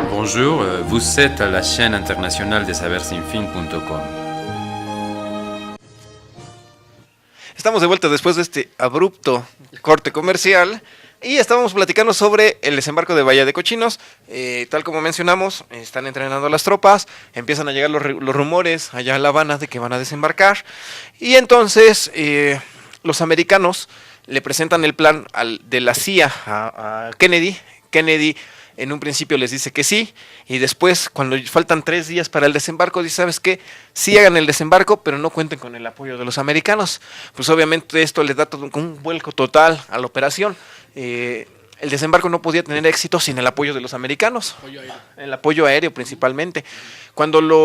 Bonjour, vous êtes à la chaîne internationale de sabersinfin.com. Estamos de vuelta después de este abrupto corte comercial y estábamos platicando sobre el desembarco de Bahía de Cochinos. Tal como mencionamos, están entrenando a las tropas, empiezan a llegar los rumores allá a La Habana de que van a desembarcar y entonces los americanos le presentan el plan de la CIA a Kennedy. Kennedy en un principio les dice que sí, y después, cuando faltan 3 días para el desembarco, dice, ¿sabes qué? Sí hagan el desembarco, pero no cuenten con el apoyo de los americanos. Pues obviamente esto le da todo un vuelco total a la operación. El desembarco no podía tener éxito sin el apoyo de los americanos. El apoyo aéreo principalmente. Cuando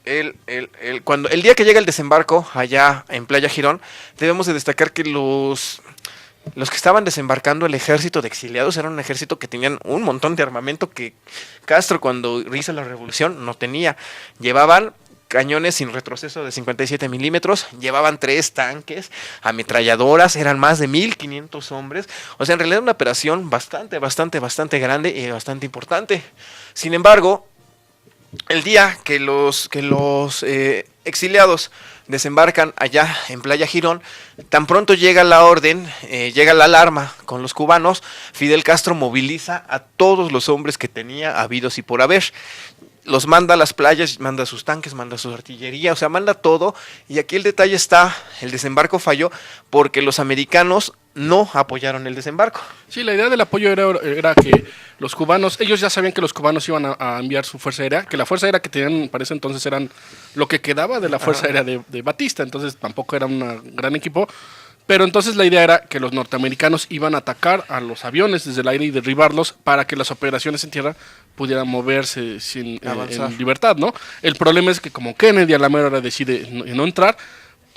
el día que llega el desembarco allá en Playa Girón, debemos de destacar que los que estaban desembarcando, el ejército de exiliados, era un ejército que tenían un montón de armamento que Castro, cuando hizo la revolución, no tenía. Llevaban cañones sin retroceso de 57 milímetros, llevaban 3 tanques, ametralladoras, eran más de 1,500 hombres. O sea, en realidad una operación bastante grande y bastante importante. Sin embargo, el día que los exiliados desembarcan allá en Playa Girón, tan pronto llega la orden, llega la alarma con los cubanos, Fidel Castro moviliza a todos los hombres que tenía habidos y por haber. Los manda a las playas, manda sus tanques, manda su artillería, o sea, manda todo. Y aquí el detalle está, el desembarco falló porque los americanos no apoyaron el desembarco. Sí, la idea del apoyo era que los cubanos, ellos ya sabían que los cubanos iban a enviar su fuerza aérea, que la fuerza aérea que tenían para ese entonces eran lo que quedaba de la fuerza aérea de Batista, entonces tampoco era un gran equipo. Pero entonces la idea era que los norteamericanos iban a atacar a los aviones desde el aire y derribarlos para que las operaciones en tierra pudieran moverse en libertad, ¿no? El problema es que como Kennedy a la mera hora decide no entrar,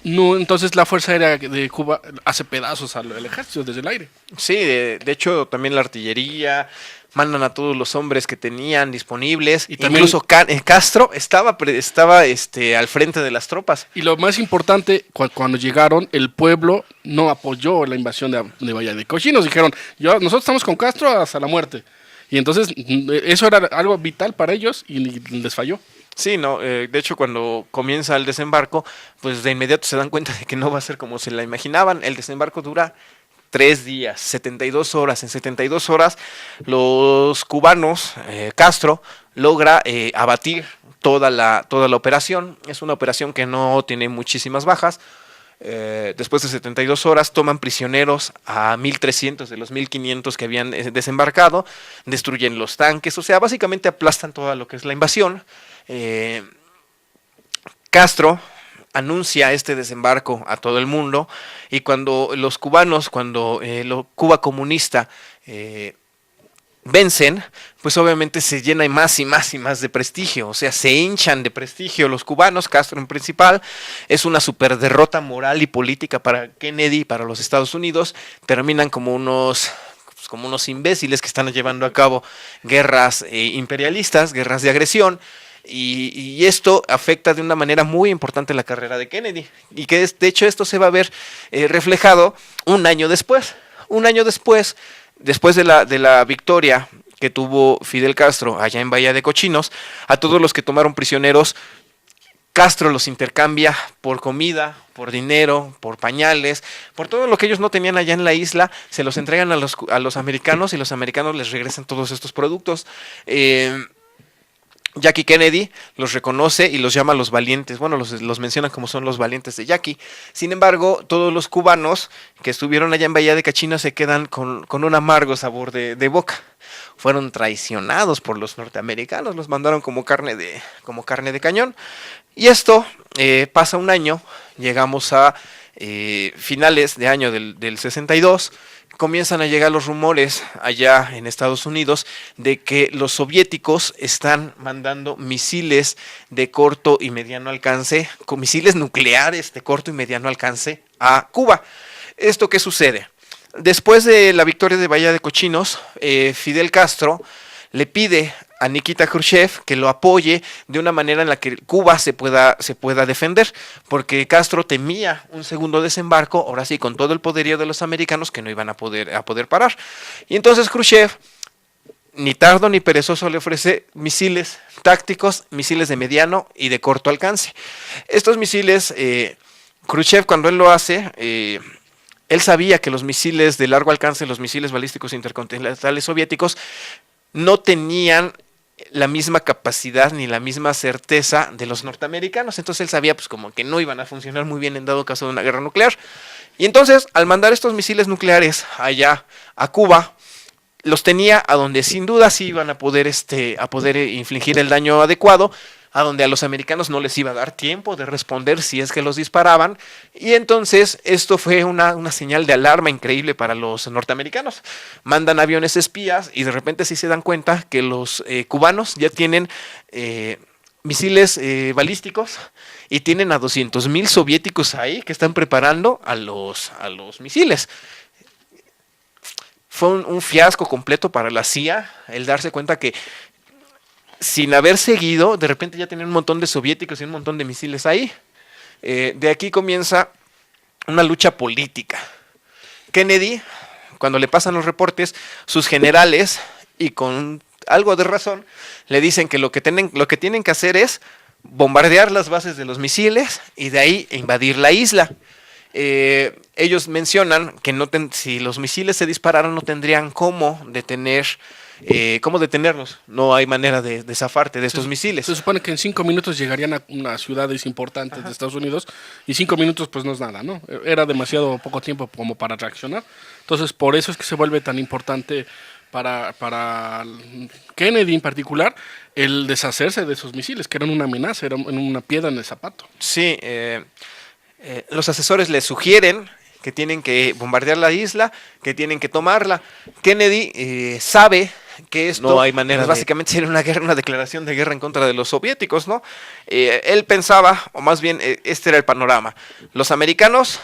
entonces la Fuerza Aérea de Cuba hace pedazos al ejército desde el aire. Sí, de hecho también la artillería, mandan a todos los hombres que tenían disponibles, y también, incluso Castro estaba al frente de las tropas. Y lo más importante, cuando llegaron, el pueblo no apoyó la invasión de Bahía de Cochinos, dijeron, nosotros estamos con Castro hasta la muerte. Y entonces eso era algo vital para ellos y les falló. Sí, no, de hecho cuando comienza el desembarco, pues de inmediato se dan cuenta de que no va a ser como se la imaginaban. El desembarco dura 3 días, 72 horas. En 72 horas los cubanos, Castro, logra abatir toda la operación. Es una operación que no tiene muchísimas bajas. Después de 72 horas toman prisioneros a 1,300 de los 1,500 que habían desembarcado, destruyen los tanques, o sea, básicamente aplastan todo lo que es la invasión. Castro anuncia este desembarco a todo el mundo, y cuando los cubanos, Cuba comunista vencen, pues obviamente se llena más y más de prestigio, o sea, se hinchan de prestigio los cubanos, Castro en principal. Es una super derrota moral y política para Kennedy, para los Estados Unidos. Terminan como unos imbéciles que están llevando a cabo guerras imperialistas, guerras de agresión. Y esto afecta de una manera muy importante la carrera de Kennedy, y que de hecho esto se va a ver reflejado un año después. Después de la victoria que tuvo Fidel Castro allá en Bahía de Cochinos, a todos los que tomaron prisioneros, Castro los intercambia por comida, por dinero, por pañales, por todo lo que ellos no tenían allá en la isla. Se los entregan a los americanos, y los americanos les regresan todos estos productos. Jackie Kennedy los reconoce y los llama los valientes. Bueno, los menciona como son los valientes de Jackie. Sin embargo, todos los cubanos que estuvieron allá en Bahía de Cochinos se quedan con un amargo sabor de boca. Fueron traicionados por los norteamericanos, los mandaron como carne de cañón. Y esto pasa un año, llegamos a finales de año del 62. Comienzan a llegar los rumores allá en Estados Unidos de que los soviéticos están mandando misiles de corto y mediano alcance, con misiles nucleares de corto y mediano alcance a Cuba. ¿Esto qué sucede? Después de la victoria de Bahía de Cochinos, Fidel Castro le pide a Nikita Khrushchev que lo apoye de una manera en la que Cuba se pueda defender, porque Castro temía un segundo desembarco, ahora sí, con todo el poderío de los americanos que no iban a poder parar. Y entonces Khrushchev, ni tardo ni perezoso, le ofrece misiles tácticos, misiles de mediano y de corto alcance. Estos misiles, Khrushchev, cuando él lo hace, él sabía que los misiles de largo alcance, los misiles balísticos intercontinentales soviéticos, no tenían la misma capacidad ni la misma certeza de los norteamericanos. Entonces él sabía pues como que no iban a funcionar muy bien en dado caso de una guerra nuclear. Y entonces, al mandar estos misiles nucleares allá a Cuba, los tenía a donde sin duda sí iban a poder infligir el daño adecuado, a donde a los americanos no les iba a dar tiempo de responder si es que los disparaban. Y entonces esto fue una señal de alarma increíble para los norteamericanos. Mandan aviones espías y de repente sí se dan cuenta que los cubanos ya tienen misiles balísticos y tienen a 200,000 soviéticos ahí que están preparando a los misiles. Fue un fiasco completo para la CIA el darse cuenta que sin haber seguido, de repente ya tenían un montón de soviéticos y un montón de misiles ahí. De aquí comienza una lucha política. Kennedy, cuando le pasan los reportes, sus generales, y con algo de razón, le dicen que lo que tienen que hacer es bombardear las bases de los misiles y de ahí invadir la isla. Ellos mencionan que si los misiles se dispararan no tendrían cómo detenerlos. No hay manera de zafarte de estos misiles. Se supone que en 5 minutos llegarían a unas ciudades importantes de Estados Unidos y 5 minutos pues no es nada, ¿no? Era demasiado poco tiempo como para reaccionar. Entonces por eso es que se vuelve tan importante para Kennedy en particular el deshacerse de esos misiles, que eran una amenaza, eran una piedra en el zapato. Sí, los asesores le sugieren que tienen que bombardear la isla, que tienen que tomarla. Kennedy sabe que esto no hay manera pues, básicamente sería una declaración de guerra en contra de los soviéticos, ¿no? Él pensaba, o más bien este era el panorama. Los americanos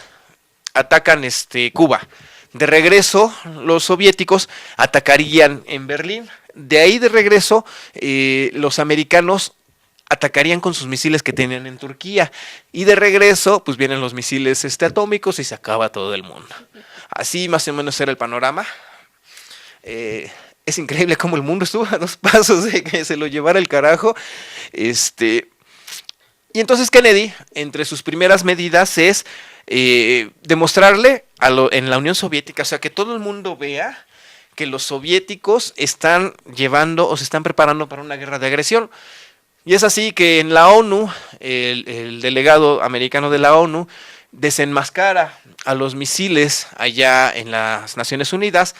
atacan Cuba. De regreso, los soviéticos atacarían en Berlín. De ahí de regreso, los americanos atacarían con sus misiles que tenían en Turquía. Y de regreso, pues vienen los misiles atómicos y se acaba todo el mundo. Así más o menos era el panorama. Es increíble cómo el mundo estuvo a 2 pasos de que se lo llevara el carajo. Y entonces Kennedy, entre sus primeras medidas es demostrarle en la Unión Soviética, o sea, que todo el mundo vea que los soviéticos están llevando o se están preparando para una guerra de agresión. Y es así que en la ONU, el delegado americano de la ONU desenmascara a los misiles allá en las Naciones Unidas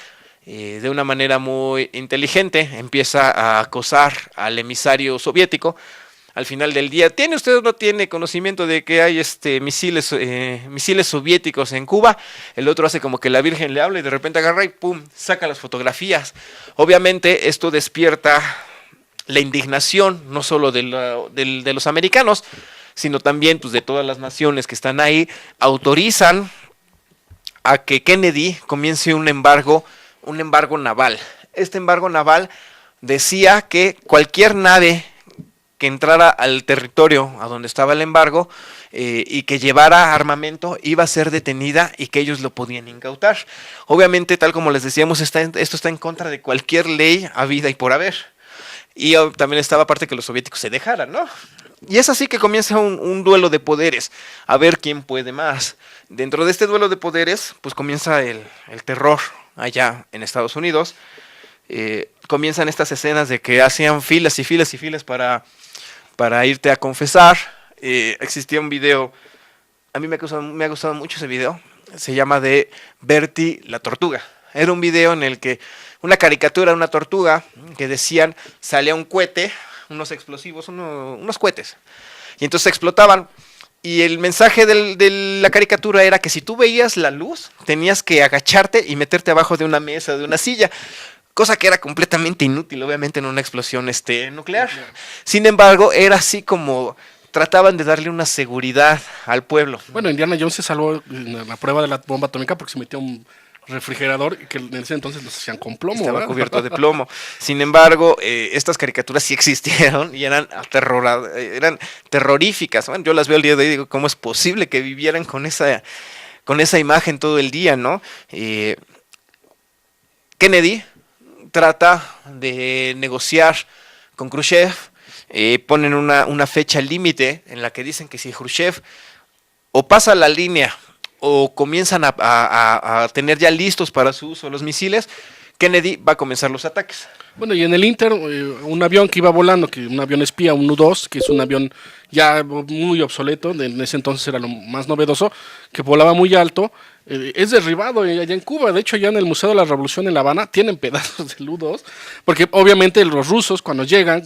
de una manera muy inteligente, empieza a acosar al emisario soviético. Al final del día, ¿tiene usted o no tiene conocimiento de que hay misiles soviéticos en Cuba? El otro hace como que la Virgen le habla y de repente agarra y pum, saca las fotografías. Obviamente esto despierta la indignación no solo de los americanos, sino también pues, de todas las naciones que están ahí. Autorizan a que Kennedy comience un embargo naval. Este embargo naval decía que cualquier nave que entrara al territorio a donde estaba el embargo y que llevara armamento iba a ser detenida y que ellos lo podían incautar. Obviamente, tal como les decíamos, esto está en contra de cualquier ley habida y por haber. Y también estaba aparte que los soviéticos se dejaran, ¿no? Y es así que comienza un duelo de poderes, a ver quién puede más. Dentro de este duelo de poderes, pues comienza el terror allá en Estados Unidos. Comienzan estas escenas de que hacían filas y filas y filas para irte a confesar. Existía un video, a mí me ha gustado mucho ese video, se llama de Bertie la Tortuga. Era un video en el que una caricatura de una tortuga que decían, salía un cohete, unos explosivos, unos cohetes, y entonces explotaban. Y el mensaje de la caricatura era que si tú veías la luz, tenías que agacharte y meterte abajo de una mesa, de una silla, cosa que era completamente inútil, obviamente, en una explosión nuclear. Sin embargo, era así como trataban de darle una seguridad al pueblo. Bueno, Indiana Jones se salvó en la prueba de la bomba atómica porque se metió refrigerador que en ese entonces los hacían con plomo. Estaba ¿verdad? cubierto de plomo. Sin embargo, estas caricaturas sí existieron y eran terroríficas. Bueno, yo las veo el día de hoy y digo, ¿cómo es posible que vivieran con esa imagen todo el día, ¿no? Kennedy trata de negociar con Khrushchev, ponen una fecha límite en la que dicen que si Khrushchev o pasa la línea o comienzan a tener ya listos para su uso los misiles, Kennedy va a comenzar los ataques. Bueno, y en el Inter, un avión que iba volando, que un avión espía, un U-2, que es un avión ya muy obsoleto, en ese entonces era lo más novedoso, que volaba muy alto, es derribado allá en Cuba. De hecho, ya en el Museo de la Revolución en La Habana tienen pedazos del U-2, porque obviamente los rusos cuando llegan,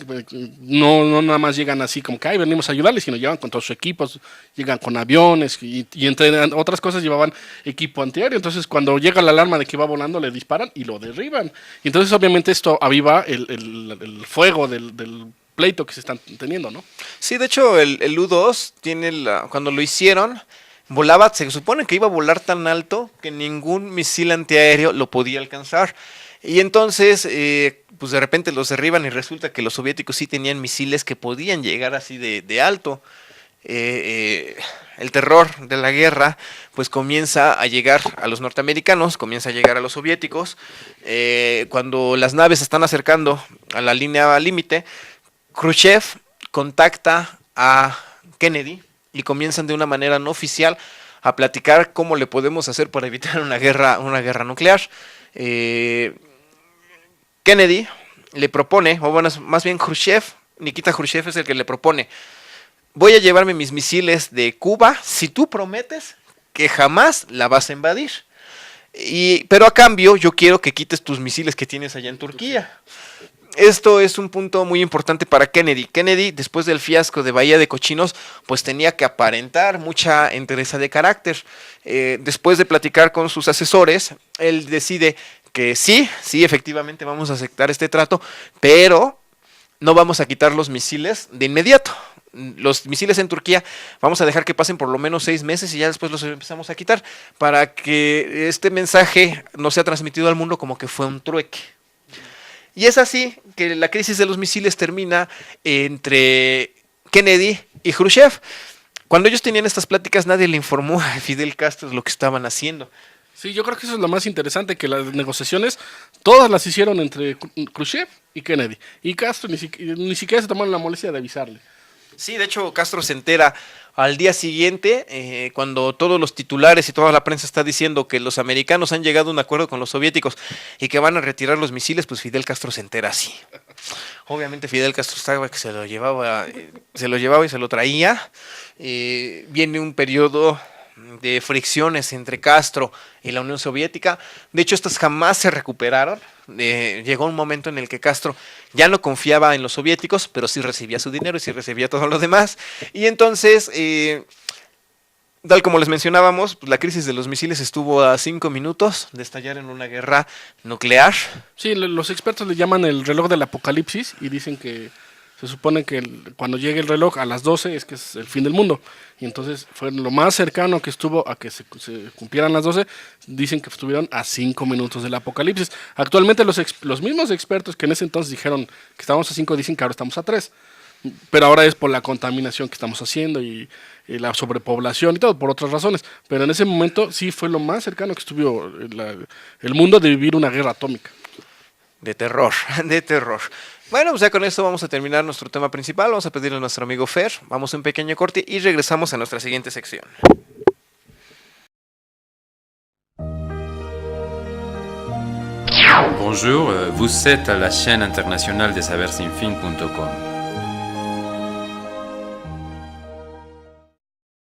no nada más llegan así como que venimos a ayudarles, sino llevan con todos sus equipos, llegan con aviones y entre otras cosas llevaban equipo antiaéreo. Entonces cuando llega la alarma de que va volando le disparan y lo derriban. Y entonces obviamente esto aviva el fuego del pleito que se están teniendo, ¿no? Sí, de hecho el U-2 cuando lo hicieron, volaba, se supone que iba a volar tan alto que ningún misil antiaéreo lo podía alcanzar. Y entonces, pues de repente los derriban y resulta que los soviéticos sí tenían misiles que podían llegar así de alto. El terror de la guerra pues comienza a llegar a los norteamericanos, comienza a llegar a los soviéticos. Cuando las naves se están acercando a la línea límite, Khrushchev contacta a Kennedy y comienzan de una manera no oficial a platicar cómo le podemos hacer para evitar una guerra nuclear. Kennedy le propone, o bueno, más bien Nikita Khrushchev es el que le propone: voy a llevarme mis misiles de Cuba si tú prometes que jamás la vas a invadir. Pero a cambio yo quiero que quites tus misiles que tienes allá en Turquía. Esto es un punto muy importante para Kennedy. Kennedy, después del fiasco de Bahía de Cochinos, pues tenía que aparentar mucha entereza de carácter. Después de platicar con sus asesores, él decide que sí, efectivamente vamos a aceptar este trato, pero no vamos a quitar los misiles de inmediato. Los misiles en Turquía vamos a dejar que pasen por lo menos 6 meses y ya después los empezamos a quitar para que este mensaje no sea transmitido al mundo como que fue un trueque. Y es así que la crisis de los misiles termina entre Kennedy y Khrushchev. Cuando ellos tenían estas pláticas, nadie le informó a Fidel Castro lo que estaban haciendo. Sí, yo creo que eso es lo más interesante, que las negociaciones todas las hicieron entre Khrushchev y Kennedy. Y Castro ni siquiera se tomaron la molestia de avisarle. Sí, de hecho Castro se entera al día siguiente, cuando todos los titulares y toda la prensa está diciendo que los americanos han llegado a un acuerdo con los soviéticos y que van a retirar los misiles, pues Fidel Castro se entera así. Obviamente Fidel Castro estaba que se lo llevaba y se lo traía. Viene un periodo de fricciones entre Castro y la Unión Soviética. De hecho, estas jamás se recuperaron. Llegó un momento en el que Castro ya no confiaba en los soviéticos, pero sí recibía su dinero y sí recibía todo lo demás. Y entonces, tal como les mencionábamos, pues la crisis de los misiles estuvo a 5 minutos de estallar en una guerra nuclear. Sí, los expertos le llaman el reloj del apocalipsis y dicen que se supone que cuando llegue el reloj a las 12 es que es el fin del mundo. Y entonces fue lo más cercano que estuvo a que se cumplieran las 12. Dicen que estuvieron a 5 minutos del apocalipsis. Actualmente los mismos expertos que en ese entonces dijeron que estábamos a 5 dicen que ahora estamos a 3. Pero ahora es por la contaminación que estamos haciendo y la sobrepoblación y todo, por otras razones. Pero en ese momento sí fue lo más cercano que estuvo el mundo de vivir una guerra atómica. De terror. Bueno, pues ya con esto vamos a terminar nuestro tema principal. Vamos a pedirle a nuestro amigo Fer, vamos a un pequeño corte y regresamos a nuestra siguiente sección. Bonjour, vous êtes à la chaîne internationale des sabersinfin.com.